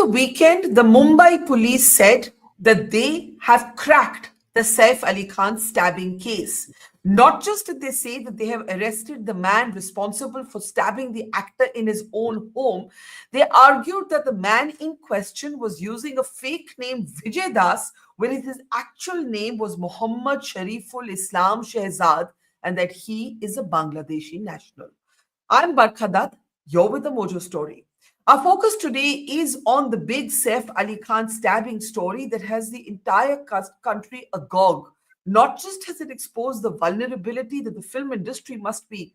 the weekend, the Mumbai police said that they have cracked the Saif Ali Khan stabbing case. Not just did they say that they have arrested the man responsible for stabbing the actor in his own home, they argued that the man in question was using a fake name Vijay Das when his actual name was Muhammad Shariful Islam Shehzad and that he is a Bangladeshi national. I'm Barkha Dutt. You're with the Mojo Story. Our focus today is on the big Saif Ali Khan stabbing story that has the entire country agog. Not just has it exposed the vulnerability that the film industry must be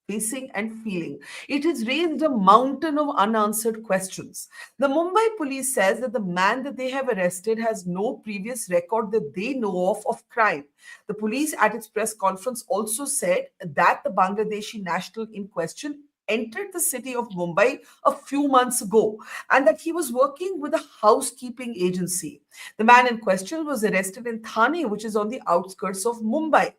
facing and feeling, it has raised a mountain of unanswered questions. The Mumbai police says that the man that they have arrested has no previous record that they know of crime. The police at its press conference also said that the Bangladeshi national in question entered the city of Mumbai a few months ago and that he was working with a housekeeping agency. The man in question was arrested in Thane, which is on the outskirts of Mumbai.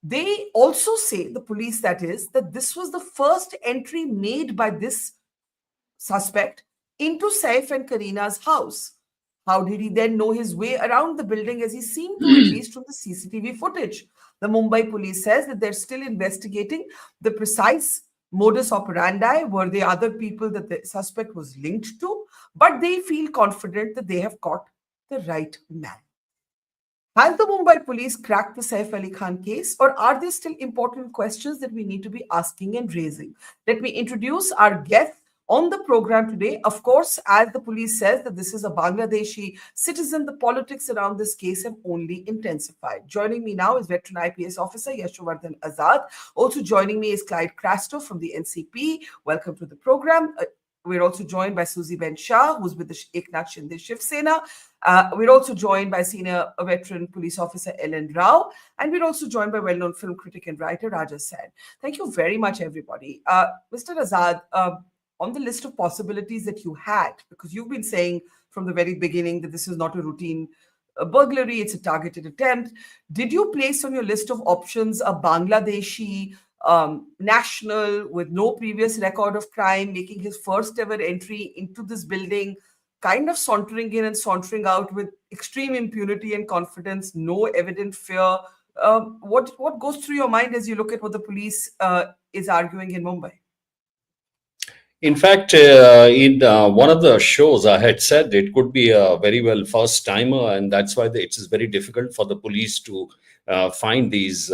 They also say, the police that is, that this was the first entry made by this suspect into Saif and Kareena's house. How did he then know his way around the building as he seemed to, at least from the CCTV footage? The Mumbai police says that they're still investigating the precise modus operandi. Were there other people that the suspect was linked to? But they feel confident that they have caught the right man. Has the Mumbai police cracked the Saif Ali Khan case, or are there still important questions that we need to be asking and raising? Let me introduce our guest on the program today. Of course, as the police says that this is a Bangladeshi citizen, the politics around this case have only intensified. Joining me now is veteran IPS officer Yashowardhan Azad. Also joining me is Clyde Crasto from the NCP. Welcome to the program. We're also joined by Suzy Ben Shah, who's with the Eknath Shinde Shiv Sena. We're also joined by senior veteran police officer Ellen Rao. And we're also joined by well-known film critic and writer Raja Sen. Thank you very much, everybody. Mr. Azad, on the list of possibilities that you had, because you've been saying from the very beginning that this is not a routine burglary, it's a targeted attempt. Did you place on your list of options a Bangladeshi national with no previous record of crime, making his first ever entry into this building, kind of sauntering in and sauntering out with extreme impunity and confidence, no evident fear? What goes through your mind as you look at what the police is arguing in Mumbai? In fact, in one of the shows, I had said it could be a very well first timer, and that's why it is very difficult for the police to find these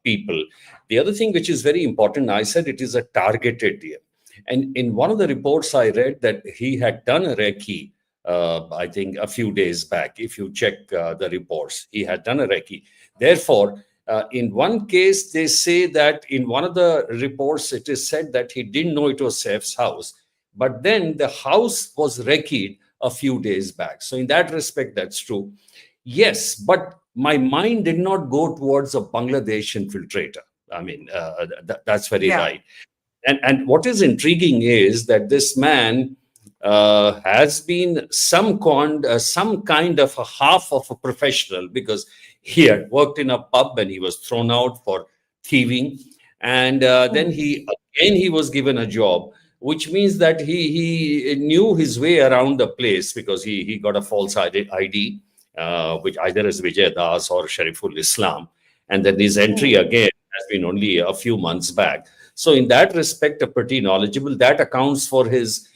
people. The other thing which is very important, I said it is a targeted deal. And in one of the reports, I read that he had done a recce, I think a few days back. If you check the reports, he had done a recce. Therefore, in one case, they say that in one of the reports, it is said that he didn't know it was Saif's house. But then the house was recce'd a few days back. So in that respect, that's true. Yes, but my mind did not go towards a Bangladesh infiltrator. I mean, that's very right. And what is intriguing is that this man has been some kind of a half of a professional, because he had worked in a pub and he was thrown out for thieving. And then he was given a job, which means that he knew his way around the place, because he got a false ID, which either is Vijay Das or Shariful Islam. And then his entry again has been only a few months back. So in that respect, pretty knowledgeable. That accounts for his,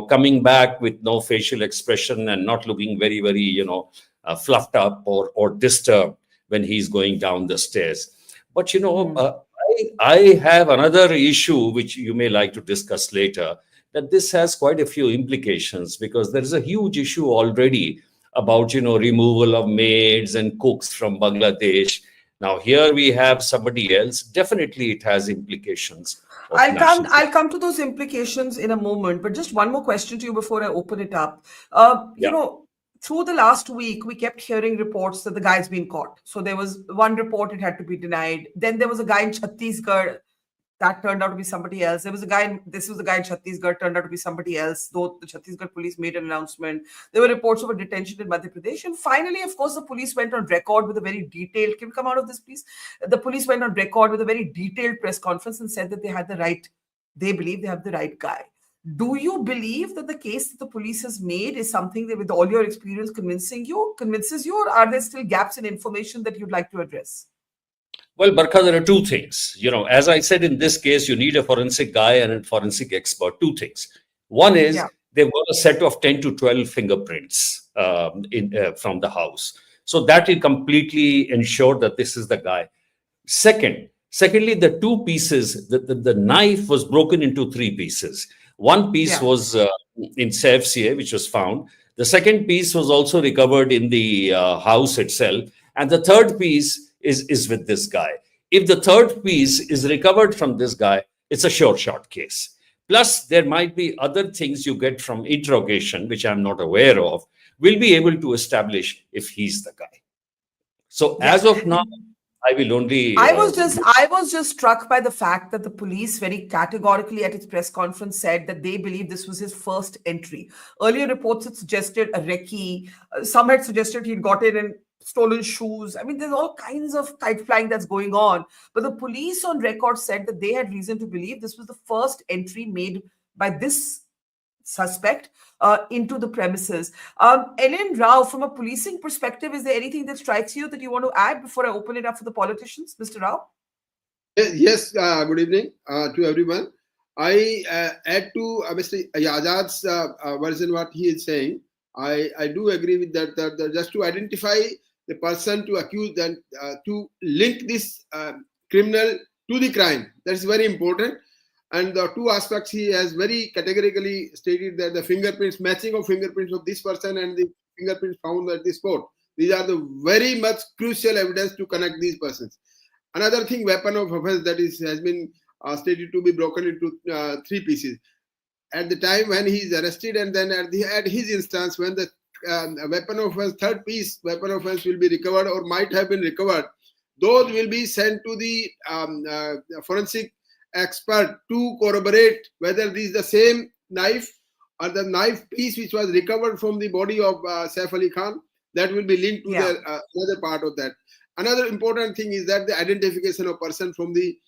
coming back with no facial expression and not looking very, very, fluffed up or disturbed when he's going down the stairs. But, I have another issue which you may like to discuss later, that this has quite a few implications, because there is a huge issue already about, removal of maids and cooks from Bangladesh. Now, here we have somebody else. Definitely, it has implications. I'll come to those implications in a moment. But just one more question to you before I open it up. Through the last week, we kept hearing reports that the guy's been caught. So there was one report, it had to be denied. Then there was a guy in Chhattisgarh that turned out to be somebody else. This was the guy in Chhattisgarh, turned out to be somebody else, though the Chhattisgarh police made an announcement. There were reports of a detention in Madhya Pradesh. And finally, of course, the police went on record with a very detailed, can we come out of this, please? The police went on record with a very detailed press conference and said that they believe they have the right guy. Do you believe that the case that the police has made is something that, with all your experience, convinces you, or are there still gaps in information that you'd like to address? Well, Barkha, there are two things. As I said, in this case, you need a forensic guy and a forensic expert. Two things. One Yeah. is there were a set of 10 to 12 fingerprints from the house. So that will completely ensure that this is the guy. Secondly, the two pieces, the knife was broken into three pieces. One piece Yeah. was in CFCA, which was found. The second piece was also recovered in the house itself. And the third piece is with this guy. If the third piece is recovered from this guy, it's a sure shot case. Plus, there might be other things you get from interrogation, which I'm not aware of. We'll be able to establish if he's the guy. So Yeah. as of now, I will only. I was just struck by the fact that the police very categorically at its press conference said that they believe this was his first entry. Earlier reports had suggested a recce. Some had suggested he'd gotten in stolen shoes. I mean, there's all kinds of kite flying that's going on. But the police on record said that they had reason to believe this was the first entry made by this suspect into the premises. Ellen Rao, from a policing perspective, is there anything that strikes you that you want to add before I open it up for the politicians, Mr. Rao? Yes, good evening to everyone. I add to Mr. Azad's version what he is saying. I do agree with that, just to identify the person to accuse and to link this criminal to the crime. That's very important. And the two aspects he has very categorically stated that the fingerprints, matching of fingerprints of this person and the fingerprints found at the spot. These are the very much crucial evidence to connect these persons. Another thing, weapon of offense that has been stated to be broken into three pieces. At the time when he is arrested, and then at his instance, when the weapon of offense, third piece, weapon of offense will be recovered or might have been recovered, those will be sent to the forensic expert to corroborate whether this is the same knife or the knife piece which was recovered from the body of Saif Ali Khan. That will be linked to the another part of that. Another important thing is that the identification of person from the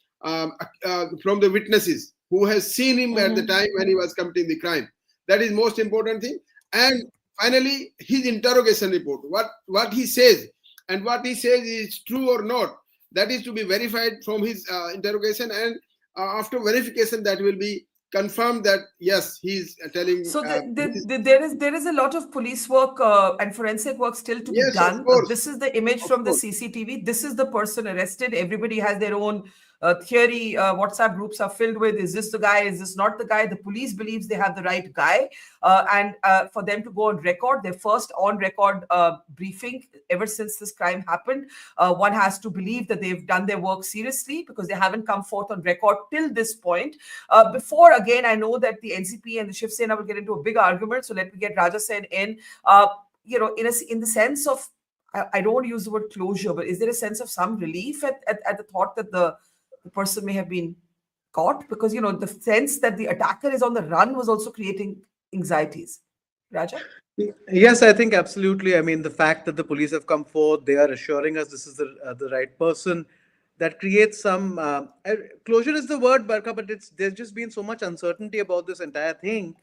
witnesses who has seen him at the time when he was committing the crime. That is most important thing. And finally, his interrogation report. What he says and what he says is true or not. That is to be verified from his interrogation, and after verification, that will be confirmed that yes, he's telling. So there is a lot of police work and forensic work still to be done. This is the image from the CCTV. This is the person arrested. Everybody has their own theory. WhatsApp groups are filled with, is this the guy? Is this not the guy? The police believes they have the right guy. And for them to go on record, their first on record briefing ever since this crime happened, one has to believe that they've done their work seriously, because they haven't come forth on record till this point. Before, again, I know that the NCP and the Shiv Sena will get into a big argument. So let me get Raja Sen in. In the sense of, I don't want to use the word closure, but is there a sense of some relief at the thought that the person may have been caught? Because, the sense that the attacker is on the run was also creating anxieties. Raja? Yes, I think absolutely. I mean, the fact that the police have come forth, they are assuring us this is the right person, that creates some closure is the word, Barkha, but there's just been so much uncertainty about this entire thing.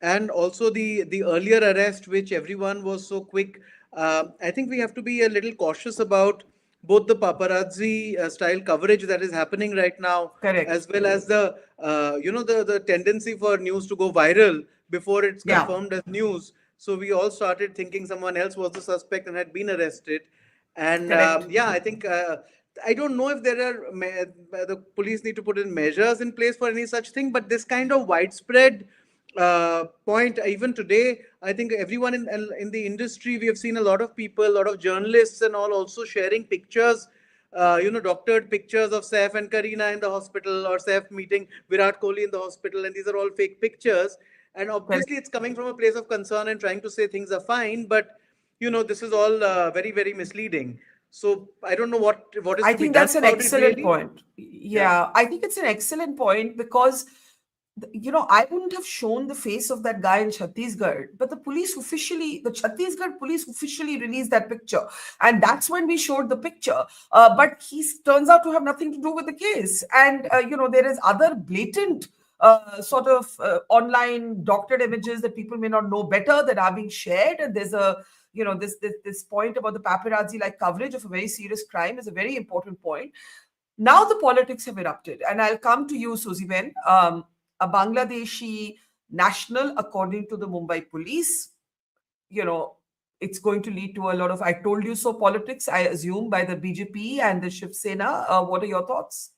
And also the earlier arrest, which everyone was so quick. I think we have to be a little cautious about both the paparazzi style coverage that is happening right now, correct, as well as the the tendency for news to go viral before it's confirmed as news. So we all started thinking someone else was the suspect and had been arrested. And I think I don't know if there are the police need to put in measures in place for any such thing, but this kind of widespread point, even today, I think everyone in the industry, we have seen a lot of people, a lot of journalists and all also sharing pictures, doctored pictures of Saif and Kareena in the hospital, or Saif meeting Virat Kohli in the hospital, and these are all fake pictures. And obviously it's coming from a place of concern and trying to say things are fine, but this is all very, very misleading. So I don't know what is to be done. I think that's an excellent point. Yeah, I think it's an excellent point, because I wouldn't have shown the face of that guy in Chhattisgarh, but the Chhattisgarh police officially released that picture. And that's when we showed the picture. But he turns out to have nothing to do with the case. And, there is other blatant sort of online doctored images that people may not know better that are being shared. And there's a, this point about the paparazzi like coverage of a very serious crime is a very important point. Now the politics have erupted, and I'll come to you, Suzy Ben. A Bangladeshi national, according to the Mumbai police, it's going to lead to a lot of "I told you so" politics, I assume, by the BJP and the Shiv Sena. What are your thoughts?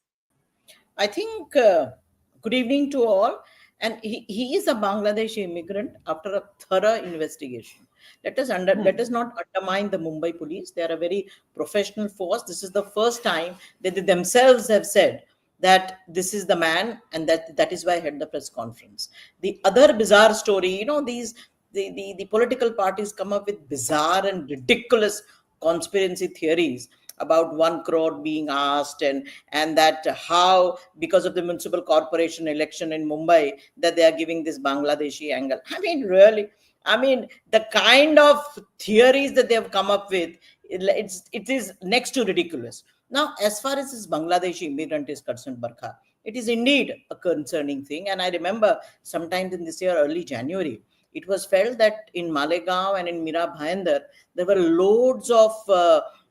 I think good evening to all. And he is a Bangladeshi immigrant after a thorough investigation. Let us not undermine the Mumbai police. They are a very professional force. This is the first time that they themselves have said that this is the man, and that is why I had the press conference. The other bizarre story, the political parties come up with bizarre and ridiculous conspiracy theories about 1 crore being asked, and that how, because of the municipal corporation election in Mumbai, that they are giving this Bangladeshi angle. I mean, really, the kind of theories that they have come up with, it is next to ridiculous. Now, as far as this Bangladeshi immigrant is concerned, Barkha, it is indeed a concerning thing. And I remember sometimes in this year, early January, it was felt that in Malegaon and in Mira Bhayandar, there were loads of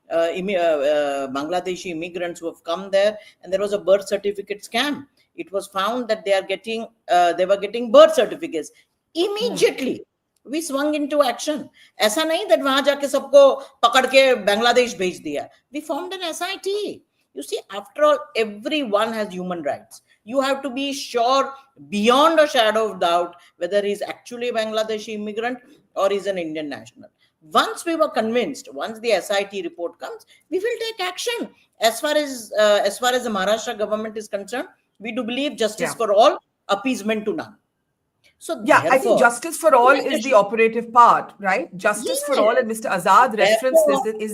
Bangladeshi immigrants who have come there, and there was a birth certificate scam. It was found that they were getting birth certificates. Immediately, we swung into action. ऐसा नहीं that वहां जाके सबको पकड़ के Bangladesh भेज दिया. We formed an SIT. You see, after all, everyone has human rights. You have to be sure beyond a shadow of doubt whether he's actually a Bangladeshi immigrant or he's an Indian national. Once we were convinced, once the SIT report comes, we will take action. As far as the Maharashtra government is concerned, we do believe justice for all, appeasement to none. So I think justice for all is the operative part, right? Justice for all, and Mr. Azad referenced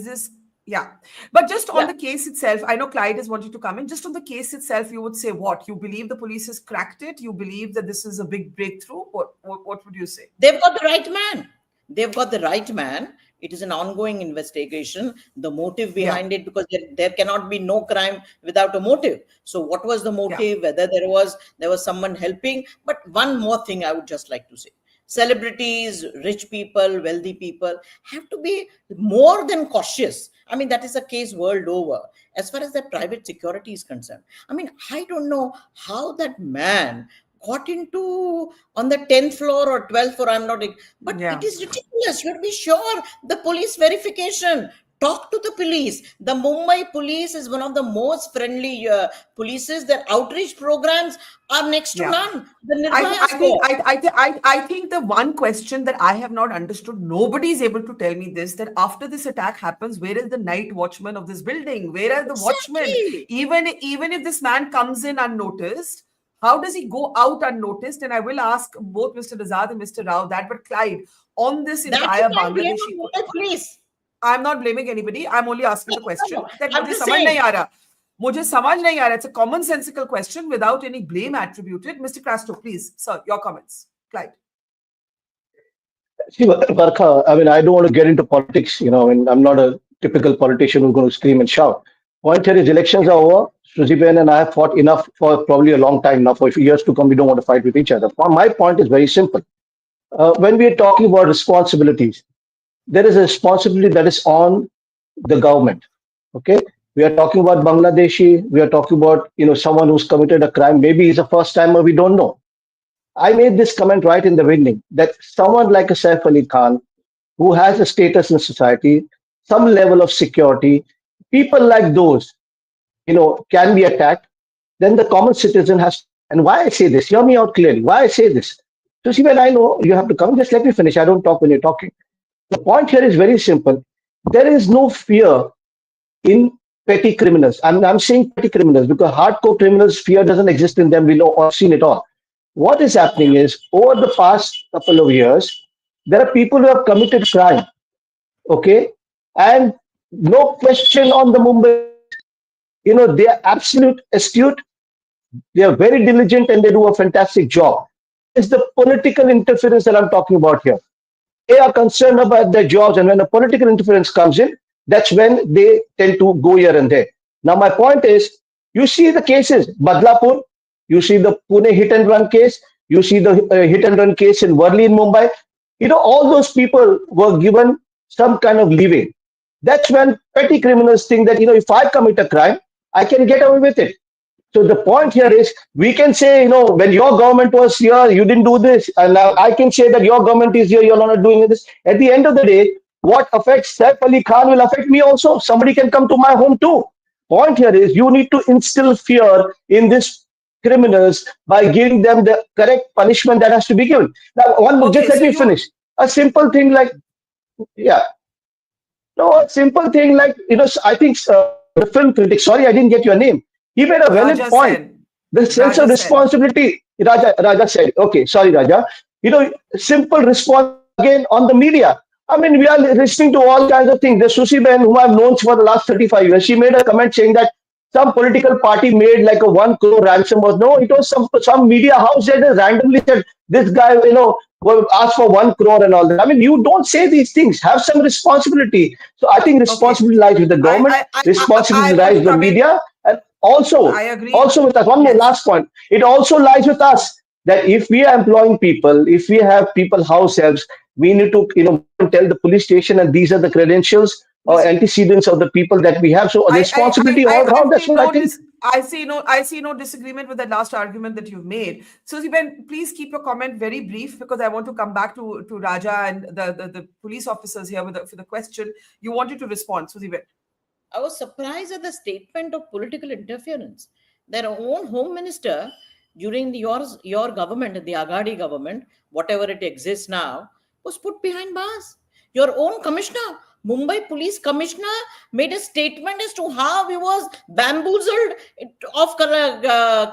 this. Yeah. But just on the case itself, I know Clyde is wanting to come in. Just on the case itself, you would say what? You believe the police has cracked it? You believe that this is a big breakthrough? What would you say? They've got the right man. They've got the right man. It is an ongoing investigation. The motive behind it, because there cannot be no crime without a motive. So what was the motive? Whether there was someone helping. But one more thing I would just like to say. Celebrities, rich people, wealthy people have to be more than cautious. I mean, that is a case world over. As far as the private security is concerned, I mean, I don't know how that man got into on the 10th floor or 12th floor, I'm not, but it is ridiculous. You have to be sure the police verification. Talk to the police. The Mumbai police is one of the most friendly polices. Their outreach programs are next to none. I think the one question that I have not understood, nobody is able to tell me this, that after this attack happens, where is the night watchman of this building? Where are the watchmen? Even if this man comes in unnoticed, how does he go out unnoticed? And I will ask both Mr. Azad and Mr. Rao that, but Clyde, on this entire Bangladeshi police. I'm not blaming anybody. I'm only asking the question. That मुझे समझ नहीं आ रहा. मुझे समझ नहीं आ रहा. It's a commonsensical question without any blame attributed. Mr. Crasto, please, sir, your comments. Clyde. See, Barkha, I mean, I don't want to get into politics. I'm not a typical politician who's going to scream and shout. Point here is elections are over. Suzy Ben and I have fought enough for probably a long time now. For years to come, we don't want to fight with each other. My point is very simple. When we are talking about responsibilities, there is a responsibility that is on the government. Okay, we are talking about Bangladeshi. We are talking about someone who's committed a crime. Maybe he's a first timer. We don't know. I made this comment right in the beginning that someone like a Saif Ali Khan, who has a status in society, some level of security, people like those, can be attacked. Then the common citizen has. And why I say this? Hear me out clearly. Why I say this? So see, when I know you have to come, just let me finish. I don't talk when you're talking. The point here is very simple. There is no fear in petty criminals. I'm saying petty criminals because hardcore criminals, fear doesn't exist in them. We know or seen it all. What is happening is over the past couple of years, there are people who have committed crime. Okay. And no question on the Mumbai. They are absolute astute. They are very diligent and they do a fantastic job. It's the political interference that I'm talking about here. They are concerned about their jobs, and when a political interference comes in, that's when they tend to go here and there. Now, my point is, you see the cases, Badlapur, You see the Pune hit and run case. You see the hit and run case in Worli in Mumbai. All those people were given some kind of leeway. That's when petty criminals think that, if I commit a crime, I can get away with it. So the point here is, we can say, when your government was here, you didn't do this. And now I can say that your government is here, you're not doing this. At the end of the day, what affects Saif Ali Khan will affect me also. Somebody can come to my home too. Point here is, you need to instill fear in these criminals by giving them the correct punishment that has to be given. Now, just let me finish. A simple thing like, yeah. No, a simple thing like, I think the film critic, sorry, I didn't get your name. He made a valid point. The sense of responsibility, Raja said, okay, sorry, Raja. Simple response again on the media. I mean, we are listening to all kinds of things. The Susi Ben, whom I've known for the last 35 years, she made a comment saying that some political party made like a 1 crore ransom. No, it was some media house that randomly said, this guy, will ask for 1 crore and all that. I mean, you don't say these things. Have some responsibility. So I think responsibility lies with the government, responsibility lies with the media, and also with us. One more last point. It also lies with us that if we are employing people, if we have people house helps, we need to tell the police station, and these are the credentials or antecedents of the people that we have. So responsibility all around. That's what I think. I see no disagreement with the last argument that you've made. Susie Ben, please keep your comment very brief, because I want to come back to Raja and the police officers here for the question. You wanted to respond, Susie Ben. I was surprised at the statement of political interference. Their own home minister during your government, the Agadi government, whatever it exists now, was put behind bars. Your own commissioner, Mumbai police commissioner, made a statement as to how he was bamboozled of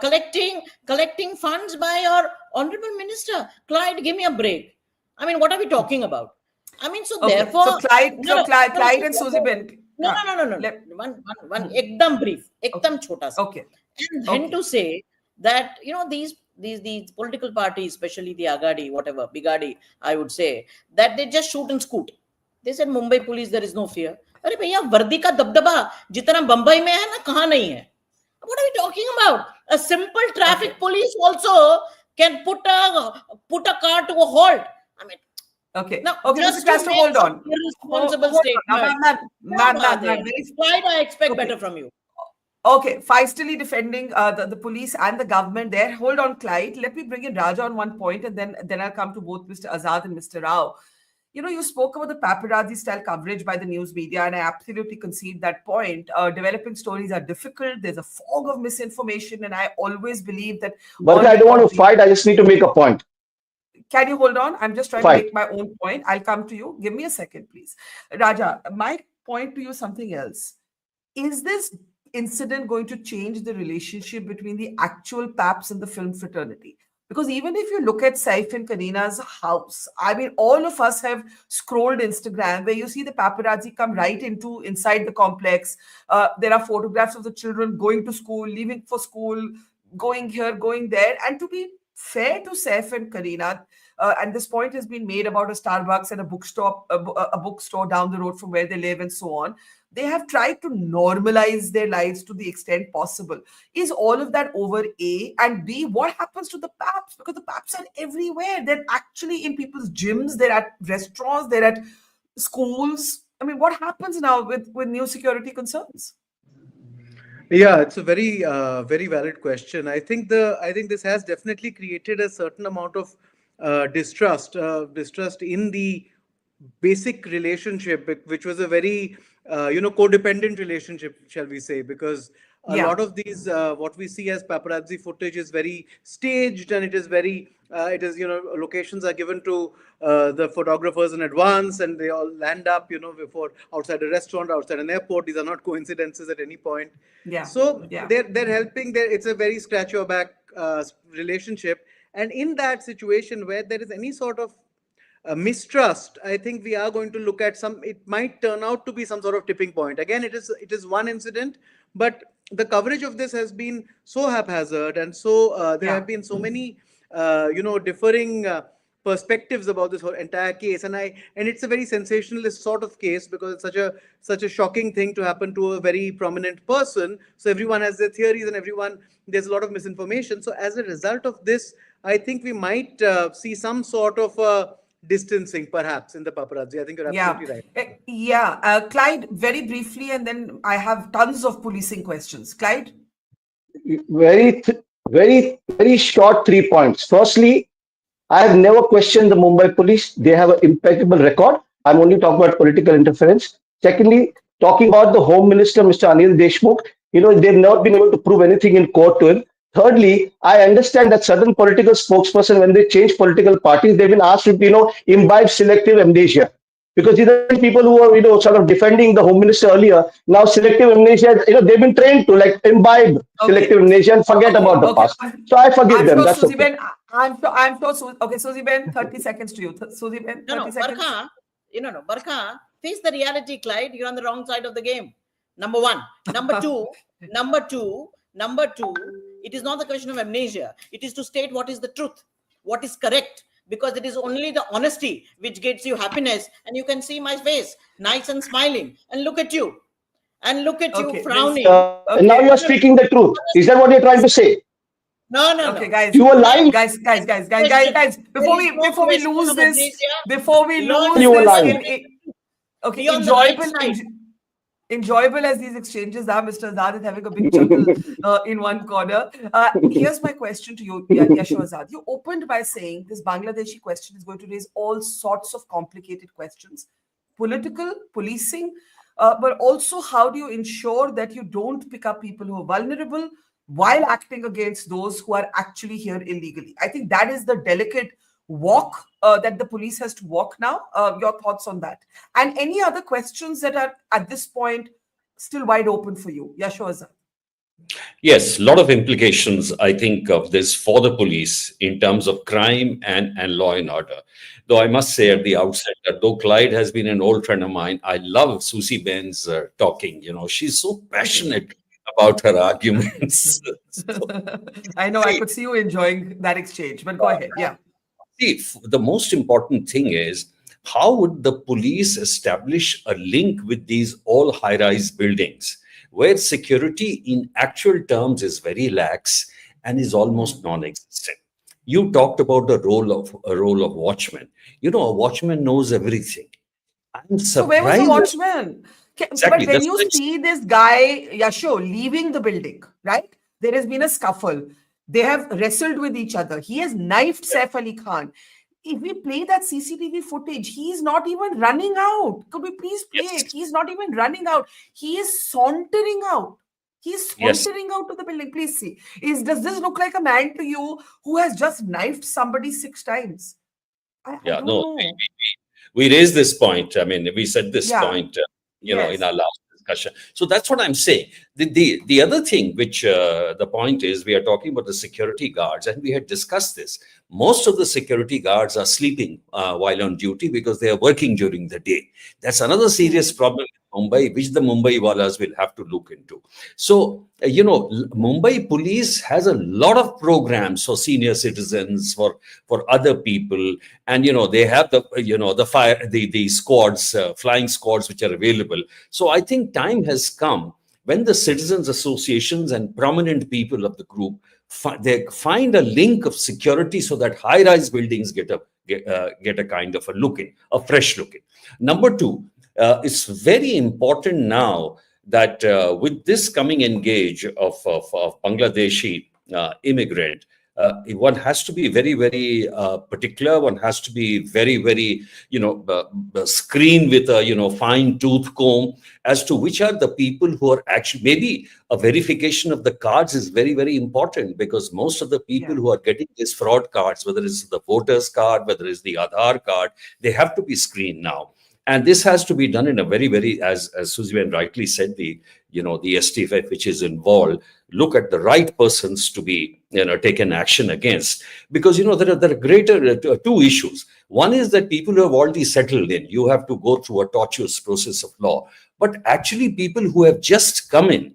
collecting funds by your honorable minister. Clyde, give me a break. I mean, what are we talking about? I mean, so therefore... So Clyde and Susie Ben... No. One ekdam brief, ekdam chota sa. Okay. And then to say that, these political parties, especially the Agadi, whatever, Bigadi, I would say, that they just shoot and scoot. They said Mumbai police, there is no fear. अरे भैया वर्दी का दबदबा जितना बंबई में है ना, कहाँ नहीं है? What are we talking about? A simple traffic police also can put a car to a halt. I mean, now, Mr. Castro, hold on. Irresponsible statement. Ma'am, I expect better from you. Okay, feistily defending the police and the government there. Hold on, Clyde. Let me bring in Raja on one point, and then I'll come to both Mr. Azad and Mr. Rao. You spoke about the paparazzi style coverage by the news media, and I absolutely concede that point. Developing stories are difficult. There's a fog of misinformation, and I always believe that... But I don't want to fight. I just need to make a point. Can you hold on? I'm just trying to make my own point. I'll come to you. Give me a second, please. Raja, my point to you is something else. Is this incident going to change the relationship between the actual paps and the film fraternity? Because even if you look at Saif and Kareena's house, I mean, all of us have scrolled Instagram where you see the paparazzi come right inside the complex. There are photographs of the children going to school, leaving for school, going here, going there. And to be fair to Saif and Kareena, and this point has been made about a Starbucks and a bookstore down the road from where they live and so on. They have tried to normalize their lives to the extent possible. Is all of that over, A? And B, what happens to the paps? Because the paps are everywhere. They're actually in people's gyms. They're at restaurants. They're at schools. I mean, what happens now with new security concerns? Yeah, it's a very, very valid question. I think this has definitely created a certain amount of distrust in the basic relationship, which was a very codependent relationship, shall we say, because a lot of these what we see as paparazzi footage is very staged, and it is locations are given to the photographers in advance, and they all land up before outside a restaurant, outside an airport. These are not coincidences at any point. They're helping there. It's a very scratch your back relationship, and in that situation where there is any sort of mistrust, I think we are going to look at it might turn out to be some sort of tipping point. Again, it is one incident, but the coverage of this has been so haphazard, and so there have been so many differing perspectives about this whole entire case, and it's a very sensationalist sort of case because it's such a shocking thing to happen to a very prominent person. So everyone has their theories, and there's a lot of misinformation. So as a result of this, I think we might see some sort of distancing, perhaps, in the paparazzi. I think you're absolutely right. Clyde, very briefly, and then I have tons of policing questions. Clyde? Very short 3 points. Firstly, I have never questioned the Mumbai police. They have an impeccable record. I'm only talking about political interference. Secondly, talking about the Home Minister, Mr. Anil Deshmukh, they've not been able to prove anything in court to him. Thirdly, I understand that certain political spokesperson, when they change political parties, they've been asked to, imbibe selective amnesia. Because these are people who are, sort of defending the Home Minister earlier. Now, selective amnesia, they've been trained to imbibe selective amnesia and forget about the past. So I forgive them. That's Susie okay. I'm sure. Okay, Susie Ben, 30 seconds to you. Susie Ben, 30 seconds. Barkha, face the reality, Clyde. You're on the wrong side of the game. Number one. Number two, it is not the question of amnesia. It is to state what is the truth, what is correct. Because it is only the honesty which gets you happiness. And you can see my face, nice and smiling. And look at you. You frowning. Now you're speaking the truth. Is that what you're trying to say? No. Okay, guys. You were lying. Guys. Before we lose this, You were lying. Okay, enjoyable as these exchanges are, Mr. Azad is having a big chuckle in one corner. Here's my question to you, Yasho Azad. You opened by saying this Bangladeshi question is going to raise all sorts of complicated questions. Political, policing, but also how do you ensure that you don't pick up people who are vulnerable while acting against those who are actually here illegally? I think that is the delicate walk that the police has to walk now. Your thoughts on that? And any other questions that are at this point still wide open for you? Yasho Azad. Yes, a lot of implications, I think, of this for the police in terms of crime and law and order. Though I must say at the outset that though Clyde has been an old friend of mine, I love Susie Ben's talking. She's so passionate about her arguments. I know, I could see you enjoying that exchange, but go ahead. Yeah. See, the most important thing is, how would the police establish a link with these all high-rise buildings where security in actual terms is very lax and is almost non-existent? You talked about the role of watchman. A watchman knows everything. I'm surprised. So where was the watchman? Exactly. But when you see this guy, Yasho, leaving the building, right? There has been a scuffle. They have wrestled with each other. He has knifed Saif Ali Khan. If we play that CCTV footage, he's not even running out. Could we please play it? He's not even running out. He is sauntering out. He's sauntering out to the building. Please see. Does this look like a man to you who has just knifed somebody 6 times? I don't know. We raised this point. I mean, we said this point, in our last discussion. So that's what I'm saying. The other thing, which the point is, we are talking about the security guards, and we had discussed this. Most of the security guards are sleeping while on duty because they are working during the day. That's another serious problem in Mumbai, which the Mumbai Walas will have to look into. So, Mumbai police has a lot of programs for senior citizens, for other people. And, they have the squads, flying squads, which are available. So I think time has come when the citizens associations and prominent people of the group they find a link of security so that high-rise buildings get a kind of a fresh look in. Number two, it's very important now that with this coming engage of Bangladeshi immigrant, one has to be very, very particular. One has to be very, very, screened with a, fine-tooth comb as to which are the people who are actually, maybe a verification of the cards is very, very important, because most of the people who are getting these fraud cards, whether it's the voter's card, whether it's the Aadhaar card, they have to be screened now. And this has to be done in a very, very, as Susie rightly said, the STF which is involved, look at the right persons to be, taken action against. Because, there are greater two issues. One is that people who have already settled in, you have to go through a tortuous process of law. But actually people who have just come in,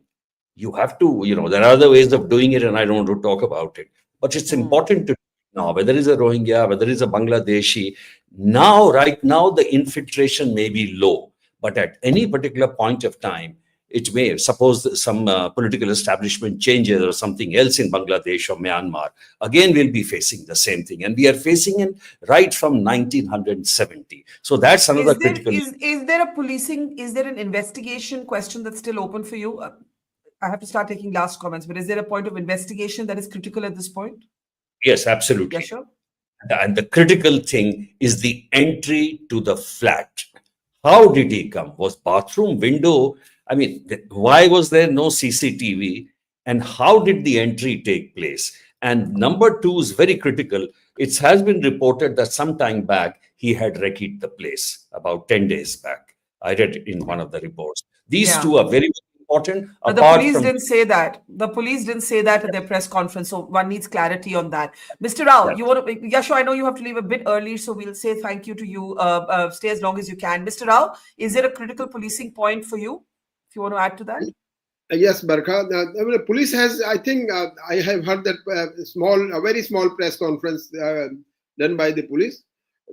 you have to, there are other ways of doing it, and I don't want to talk about it. But it's important to now, whether it's a Rohingya, whether it's a Bangladeshi, now, right now, the infiltration may be low, but at any particular point of time, it may, suppose some political establishment changes or something else in Bangladesh or Myanmar, again, we'll be facing the same thing. And we are facing it right from 1970. So that's another critical. Is there a policing, is there an investigation question that's still open for you? I have to start taking last comments, but is there a point of investigation that is critical at this point? Yes, absolutely. Yes, sure. And the critical thing is the entry to the flat. How did he come? Was bathroom window? I mean, why was there no CCTV? And how did the entry take place? And number two is very critical. It has been reported that some time back, he had wrecked the place about 10 days back. I read it in one of the reports. These two are very important. But the police didn't say that. The police didn't say that at their press conference. So one needs clarity on that. Mr. Rao, you want to, Yasho, I know you have to leave a bit early, so we'll say thank you to you. Stay as long as you can. Mr. Rao, is there a critical policing point for you? If you want to add to that? Yes, Barkha. The police has, I think, I have heard that a very small press conference done by the police.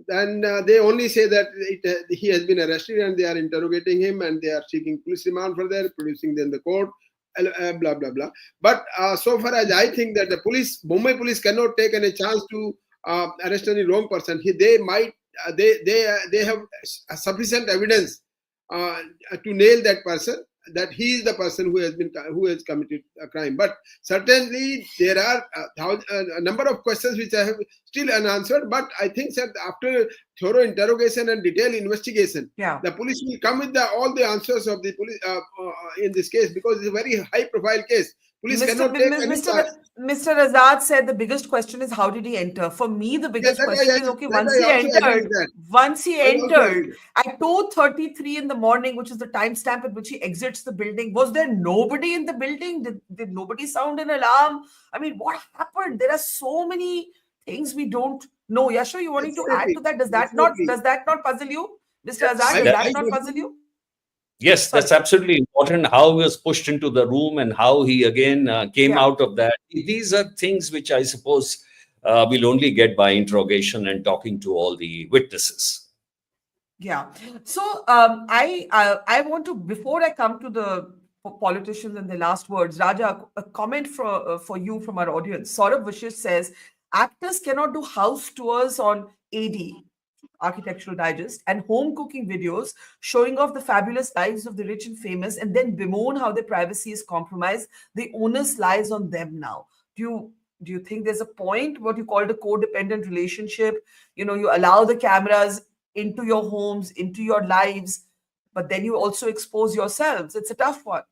And they only say that he has been arrested and they are interrogating him and they are seeking police remand for that, producing them the court, blah, blah, blah. But so far as I think that the police, Mumbai police cannot take any chance to arrest any wrong person. They might, they have sufficient evidence to nail that person, that he is the person who has committed a crime. But certainly there are a number of questions which I have still unanswered. But I think that after thorough interrogation and detailed investigation, the police will come with all the answers of the police in this case, because it's a very high-profile case. Police cannot take any chance. Mr. Azad said the biggest question is how did he enter? For me, the biggest question is, okay, once he entered at 2:33 in the morning, which is the timestamp at which he exits the building, was there nobody in the building? Did nobody sound an alarm? I mean, what happened? There are so many things we don't know. Yasho, you wanting to add to that? Does that not puzzle you? Mr. Azad, does that not puzzle you? Yes, that's absolutely important. How he was pushed into the room and how he again came out of that. These are things which I suppose we'll only get by interrogation and talking to all the witnesses. Yeah. So I want to, before I come to the politicians and the last words, Raja, a comment for you from our audience. Saurabh Vishish says, actors cannot do house tours on AD, Architectural Digest, and home cooking videos showing off the fabulous lives of the rich and famous and then bemoan how their privacy is compromised. The onus lies on them now. Do you think there's a point, what you called a codependent relationship? You know, you allow the cameras into your homes, into your lives, but then you also expose yourselves. It's a tough one.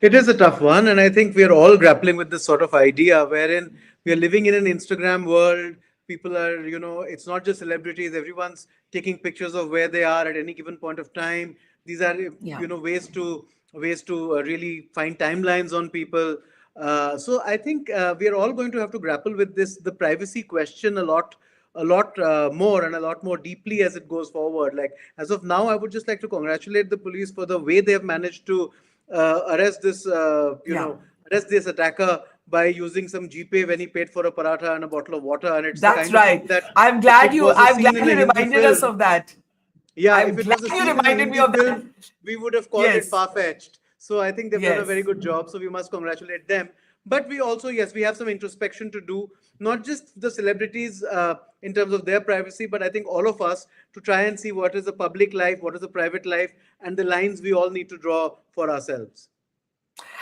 It is a tough one. And I think we are all grappling with this sort of idea wherein we are living in an Instagram world. People are, it's not just celebrities. Everyone's taking pictures of where they are at any given point of time. These are, ways to really find timelines on people. So I think we are all going to have to grapple with the privacy question a lot more and a lot more deeply as it goes forward. Like, as of now, I would just like to congratulate the police for the way they have managed to arrest this, arrest this attacker by using some GPay when he paid for a paratha and a bottle of water. And it's that's right. I'm glad you reminded us of that. Yeah, I'm glad you reminded me of that. We would have called it far-fetched. So I think they've done a very good job. So we must congratulate them. But we also, we have some introspection to do, not just the celebrities in terms of their privacy, but I think all of us to try and see what is the public life, what is the private life, and the lines we all need to draw for ourselves.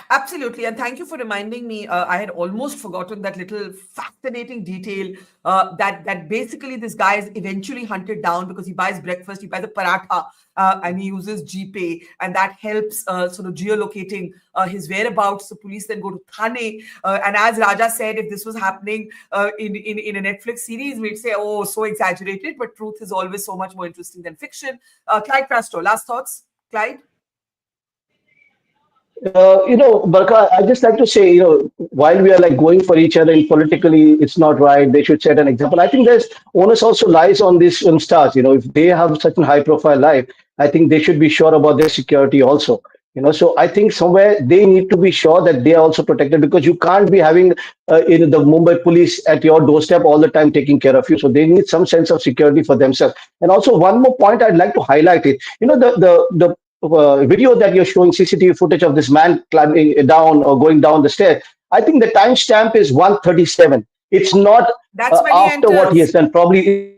Absolutely. And thank you for reminding me. I had almost forgotten that little fascinating detail that basically this guy is eventually hunted down because he buys breakfast, he buys a paratha, and he uses GPay, and that helps sort of geolocating his whereabouts. The police then go to Thane. And as Raja said, if this was happening in a Netflix series, we'd say, oh, so exaggerated, but truth is always so much more interesting than fiction. Clyde Prasto, last thoughts? Clyde? Barkha, I just like to say, while we are like going for each other and politically, it's not right. They should set an example. I think there's onus also lies on these film stars. If they have such a high profile life, I think they should be sure about their security also. So I think somewhere they need to be sure that they are also protected, because you can't be having the Mumbai police at your doorstep all the time taking care of you. So they need some sense of security for themselves. And also one more point I'd like to highlight it. The video that you're showing, CCTV footage of this man climbing down or going down the stair. I think the timestamp is 1:37. It's not That's when he after what he has enters. done. Probably,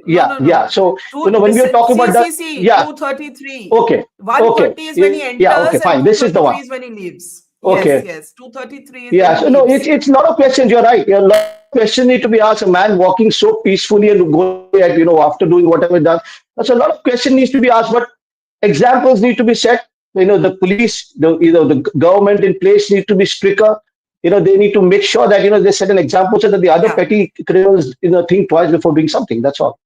No, yeah. no. So Two, when we are talking about that, see, yeah. 2:33. Okay. 1:30 is when he Yeah. Okay. enters and Fine. This is the 2:33 one. is when he leaves. Okay. Yes. 2:33 is when Yeah. he So no, leaves. it's a lot of questions. You're right. A lot of questions need to be asked. A man walking so peacefully and going at, after doing whatever done. That's a lot of question needs to be asked. But examples need to be set. The police, the government in place need to be stricter. They need to make sure that they set an example so that the other petty criminals think twice before doing something. That's all.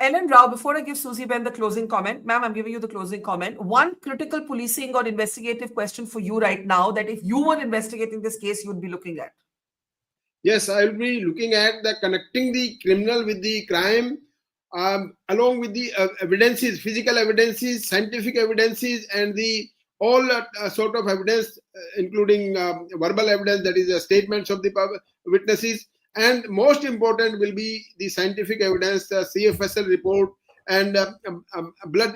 Ellen Rao, before I give Susie Ben the closing comment, ma'am, I'm giving you the closing comment. One critical policing or investigative question for you right now, that if you were investigating this case, you'd be looking at. Yes, I will be looking at the connecting the criminal with the crime, along with the evidences, physical evidences, scientific evidences, and the all sort of evidence, including verbal evidence, that is the statements of the witnesses. And most important will be the scientific evidence, the CFSL report, and blood.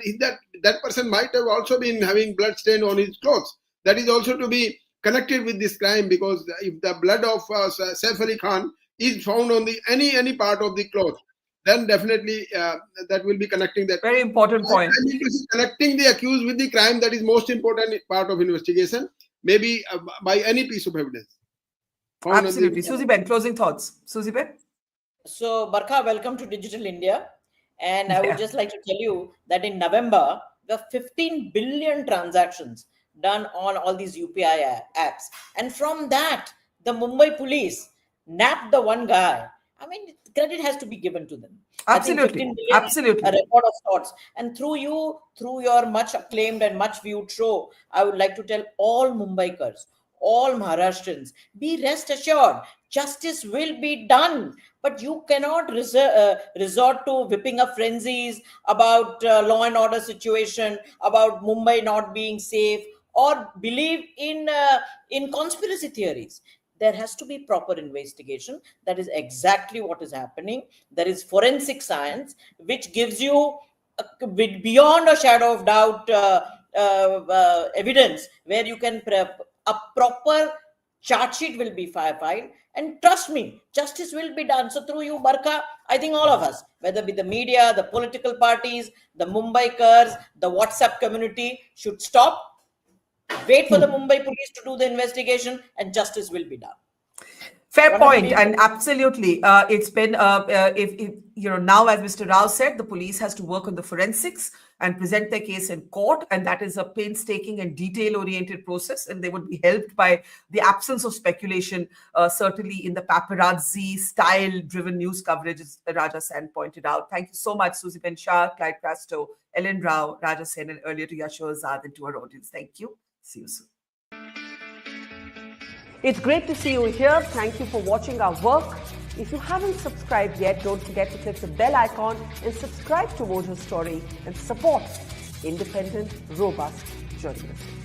That person might have also been having blood stain on his clothes. That is also to be connected with this crime, because if the blood of Saif Ali Khan is found on the any part of the cloth, then definitely that will be connecting that. Very important point. I need to see connecting the accused with the crime. That is most important part of investigation, maybe by any piece of evidence. Absolutely. Susie Ben, closing thoughts. Susie Ben? So, Barkha, welcome to Digital India. And I would just like to tell you that in November, the 15 billion transactions done on all these UPI apps. And from that, the Mumbai police nabbed the one guy. I mean, credit has to be given to them. Absolutely. Absolutely. A record of sorts. And through you, through your much acclaimed and much viewed show, I would like to tell all Mumbaikars, all Maharashtrians, be rest assured, justice will be done. But you cannot resort to whipping up frenzies about law and order situation, about Mumbai not being safe, or believe in conspiracy theories. There has to be proper investigation. That is exactly what is happening. There is forensic science, which gives you beyond a shadow of doubt evidence where you can a proper charge sheet will be filed, and trust me, justice will be done. So through you, Barkha, I think all of us, whether it be the media, the political parties, the Mumbaikars, the WhatsApp community, should stop, wait for the Mumbai police to do the investigation, and justice will be done. Fair point, and absolutely, it's been if now, as Mr. Rao said, the police has to work on the forensics and present their case in court, and that is a painstaking and detail-oriented process, and they would be helped by the absence of speculation, certainly in the paparazzi style-driven news coverage, as Raja Sen pointed out. Thank you so much, Susie Ben Shah, Clyde Prasto, Ellen Rao, Raja Sen, and earlier to Yasho Azad, and to our audience. Thank you. See you soon. It's great to see you here. Thank you for watching our work. If you haven't subscribed yet, don't forget to click the bell icon and subscribe to Mojo Story and support independent, robust journalism.